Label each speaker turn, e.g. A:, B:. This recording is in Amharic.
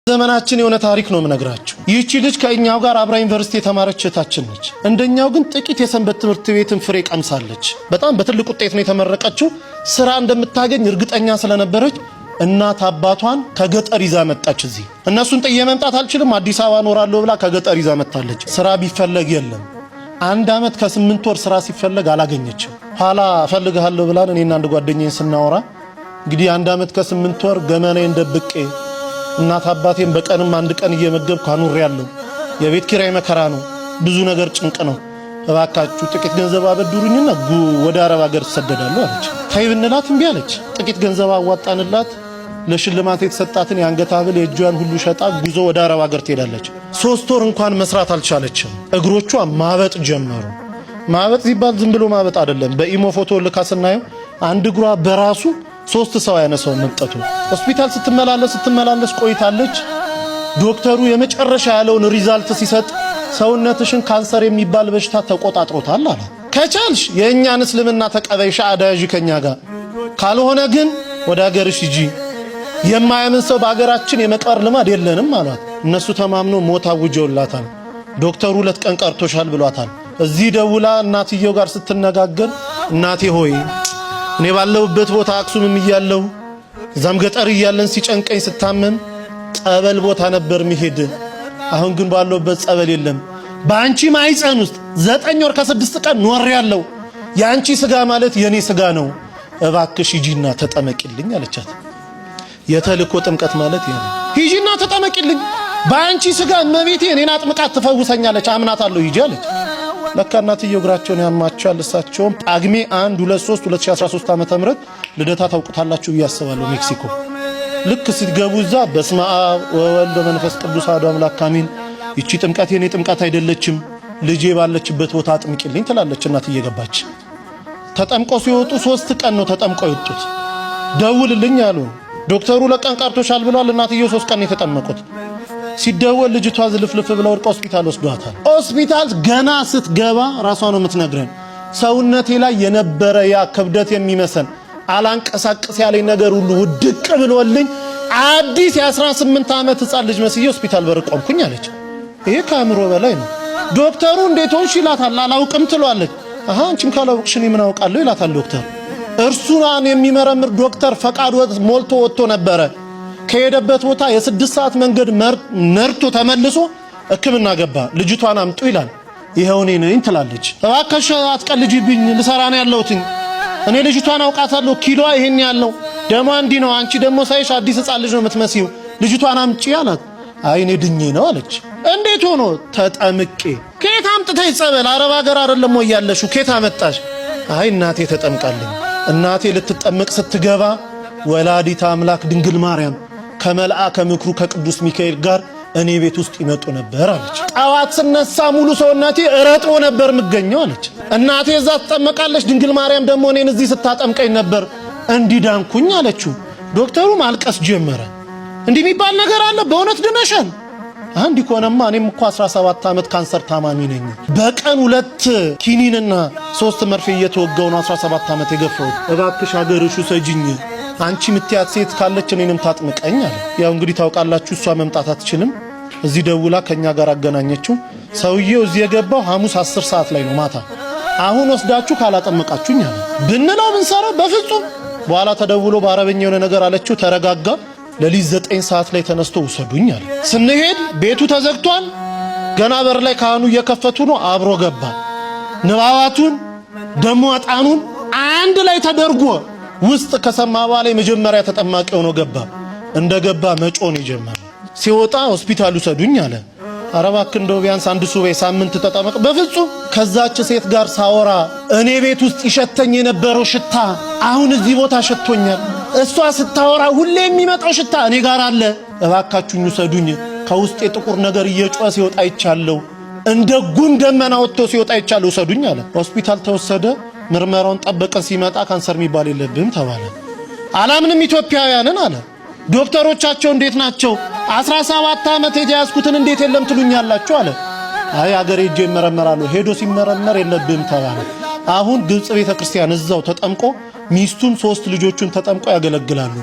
A: ዘመናችን የሆነ ታሪክ ነው ምነግራችሁ። ይህቺ ልጅ ከኛው ጋር አብራ ዩኒቨርሲቲ የተማረች እህታችን ነች። እንደኛው ግን ጥቂት የሰንበት ትምህርት ቤትን ፍሬ ቀምሳለች። በጣም በትልቅ ውጤት ነው የተመረቀችው። ስራ እንደምታገኝ እርግጠኛ ስለነበረች እናት አባቷን ከገጠር ይዛ መጣች። እዚህ እነሱን ጥዬ መምጣት አልችልም፣ አዲስ አበባ ኖራለሁ ብላ ከገጠር ይዛ መጣለች። ስራ ቢፈለግ የለም። 1 ዓመት ከ8 ወር ስራ ሲፈለግ አላገኘችም። ኋላ እፈልግሃለሁ ብላን እኔና አንድ ጓደኛዬ ስናወራ እንግዲህ 1 ዓመት ከ8 ወር ገመናዬን ደብቄ እናት አባቴን በቀንም 1 ቀን እየመገብኩ አኑሬያለሁ። የቤት ኪራይ መከራ ነው፣ ብዙ ነገር ጭንቅ ነው። እባካችሁ ጥቂት ገንዘብ አበድሩኝና ወደ አረብ ሀገር ተሰደዳለሁ አለች። ተይ ብንላት እምቢ አለች። ጥቂት ገንዘብ አዋጣንላት። ለሽልማት የተሰጣትን የአንገት ሐብል የእጇን ሁሉ ሸጣ ጉዞ ወደ አረብ ሀገር ትሄዳለች። 3 ወር እንኳን መስራት አልቻለችም። እግሮቿ ማበጥ ጀመሩ። ማበጥ ሲባል ዝም ብሎ ማበጥ አይደለም። በኢሞ ፎቶ ልካ ስናየው አንድ እግሯ በራሱ 3 ሰው ያነሳው መምጠቱ። ሆስፒታል ስትመላለስ ቆይታለች። ዶክተሩ የመጨረሻ ያለውን ሪዛልት ሲሰጥ ሰውነትሽን ካንሰር የሚባል በሽታ ተቆጣጥሮታል አለ። ከቻልሽ የእኛን እስልምና ተቀበይ ሻሃዳ ያዢ ከኛ ጋር፣ ካልሆነ ግን ወደ ሀገርሽ ሂጂ። የማያምን ሰው በሀገራችን የመቀር ልማድ የለንም አሏት። እነሱ ተማምኖ ሞት አውጀውላታል። ዶክተሩ 2 ቀን ቀርቶሻል ብሏታል። እዚህ ደውላ እናትየው ጋር ስትነጋገር እናቴ ሆይ እኔ ባለሁበት ቦታ አክሱምም እያለሁ እዛም ገጠር እያለን ሲጨንቀኝ ስታመም ጸበል ቦታ ነበር መሄድ። አሁን ግን ባለሁበት ጸበል የለም። በአንቺ ማይፀን ውስጥ 9 ወር ከ6 ቀን ኖሬያለሁ። ያንቺ ስጋ ማለት የኔ ስጋ ነው። እባክሽ ሂጂና ተጠመቂልኝ አለቻት። የተልኮ ጥምቀት ማለት ይሄ ነው። ሂጂና ተጠመቂልኝ፣ በአንቺ ስጋ እመቤቴ እኔን አጥምቃት ትፈውሰኛለች፣ አምናታለሁ፣ ሂጂ አለች። ለካ እናትየው እግራቸውን ያማቸዋል። እሳቸውም ጳጉሜ 1 2 3 2013 ዓ.ም ልደታ ታውቁታላችሁ ብዬ አስባለሁ። ሜክሲኮ ልክ ሲገቡ እዛ በስመ አብ ወወልድ ወመንፈስ ቅዱስ አሐዱ አምላክ አሜን፣ ይቺ ጥምቀት የኔ ጥምቀት አይደለችም፣ ልጄ ባለችበት ቦታ አጥምቂልኝ ትላለች እናት እየገባች። ተጠምቆ ሲወጡ 3 ቀን ነው ተጠምቆ የወጡት። ደውልልኝ አሉ ዶክተሩ። 2 ቀን ቀርቶሻል ብሏል። እናትየው 3 ቀን የተጠመቁት። ሲደወል ልጅቷ ዝልፍልፍ ብላ ወድቃ ሆስፒታል ወስዷታል። ሆስፒታል ገና ስትገባ ራሷ ነው የምትነግረን፣ ሰውነቴ ላይ የነበረ ያ ክብደት የሚመሰል አላንቀሳቀስ ያለኝ ነገር ሁሉ ውድቅ ብሎልኝ አዲስ የ18 ዓመት ሕፃን ልጅ መስዬ ሆስፒታል በር ቆምኩኝ አለች። ይሄ ከአእምሮ በላይ ነው። ዶክተሩ እንዴት ሆንሽ ይላታል። አላውቅም ትሏለች። አንቺም ካላውቅሽ እኔ ምን አውቃለሁ ይላታል ዶክተር። እርሱን የሚመረምር ዶክተር ፈቃድ ሞልቶ ወጥቶ ነበረ። ከሄደበት ቦታ የ6 ሰዓት መንገድ ነርቶ ተመልሶ ሕክምና ገባ። ልጅቷን አምጡ ይላል። ይሄው እኔ ነኝ ትላለች። እባክሽ አትቀልጂብኝ፣ ልሰራ ነው ያለሁት። እኔ ልጅቷን አውቃታለሁ፣ ኪሎዋ ይሄን ያለው ደሟ እንዲህ ነው። አንቺ ደግሞ ሳይሽ አዲስ ሕፃን ልጅ ነው የምትመስዪው፣ ልጅቷን አምጪ አላት። አይ እኔ ድኜ ነው አለች። እንዴት ሆኖ? ተጠምቄ። ከየት አምጥተሽ ጸበል? አረብ ሀገር አይደለም ወይ ያለሽው? ከየት አመጣሽ? አይ እናቴ ተጠምቃለኝ። እናቴ ልትጠመቅ ስትገባ ወላዲተ አምላክ ድንግል ማርያም ከመልአከ ምክሩ ከቅዱስ ሚካኤል ጋር እኔ ቤት ውስጥ ይመጡ ነበር አለች። ጠዋት ስነሳ ሙሉ ሰውነቴ እረጥቦ ነበር የምገኘው አለች። እናቴ እዛ ትጠመቃለች፣ ድንግል ማርያም ደግሞ እኔን እዚህ ስታጠምቀኝ ነበር፣ እንዲዳንኩኝ አለችው። ዶክተሩ ማልቀስ ጀመረ። እንዲህ የሚባል ነገር አለ? በእውነት ድነሻል? አንድ ይኮነማ እኔም እኮ 17 ዓመት ካንሰር ታማሚ ነኝ። በቀን 2 ኪኒንና 3 መርፌ እየተወጋው ነው 17 ዓመት የገፋሁት። እባክሽ ሀገርሽ ውሰጂኝ፣ አንቺ ምትያት ሴት ካለች እኔንም ታጥምቀኝ አለ። ያው እንግዲህ ታውቃላችሁ እሷ መምጣት አትችልም። እዚህ ደውላ ከኛ ጋር አገናኘችው። ሰውዬው እዚህ የገባው ሐሙስ 10 ሰዓት ላይ ነው ማታ። አሁን ወስዳችሁ ካላጠመቃችሁኝ አለ። ብንለው ብንሰራው በፍጹም። በኋላ ተደውሎ በአረበኛ የሆነ ነገር አለችው። ተረጋጋ። ለሊት 9 ሰዓት ላይ ተነስቶ ውሰዱኝ አለ። ስንሄድ ቤቱ ተዘግቷል። ገና በር ላይ ካህኑ እየከፈቱ ነው። አብሮ ገባ። ንባባቱን ደሞ ዕጣኑን አንድ ላይ ተደርጎ ውስጥ ከሰማ በኋላ መጀመሪያ ተጠማቂ ሆኖ ገባ። እንደገባ መጮን ይጀምራል። ሲወጣ ሆስፒታል ውሰዱኝ አለ። አረባክ እንደው ቢያንስ 1 ሱባኤ ሳምንት ተጠመቅ። በፍጹም። ከዛች ሴት ጋር ሳወራ እኔ ቤት ውስጥ ይሸተኝ የነበረው ሽታ አሁን እዚህ ቦታ ሸቶኛል። እሷ ስታወራ ሁሌ የሚመጣው ሽታ እኔ ጋር አለ። እባካችሁኝ ውሰዱኝ። ከውስጥ የጥቁር ነገር እየጮኸ ሲወጣ ይቻለው፣ እንደ ጉም ደመና ወጥቶ ሲወጣ ይቻለው፣ ውሰዱኝ አለ። ሆስፒታል ተወሰደ። ምርመራውን ጠበቀን። ሲመጣ ካንሰር የሚባል የለብህም ተባለ። አላምንም ኢትዮጵያውያንን አለ። ዶክተሮቻቸው እንዴት ናቸው? 17 ዓመት የተያዝኩትን እንዴት የለም ትሉኛላችሁ አለ። አይ አገሬ ሄጄ ይመረመራሉ። ሄዶ ሲመረመር የለብህም ተባለ። አሁን ግብጽ ቤተክርስቲያን እዛው ተጠምቆ ሚስቱም 3 ልጆቹን ተጠምቆ ያገለግላሉ።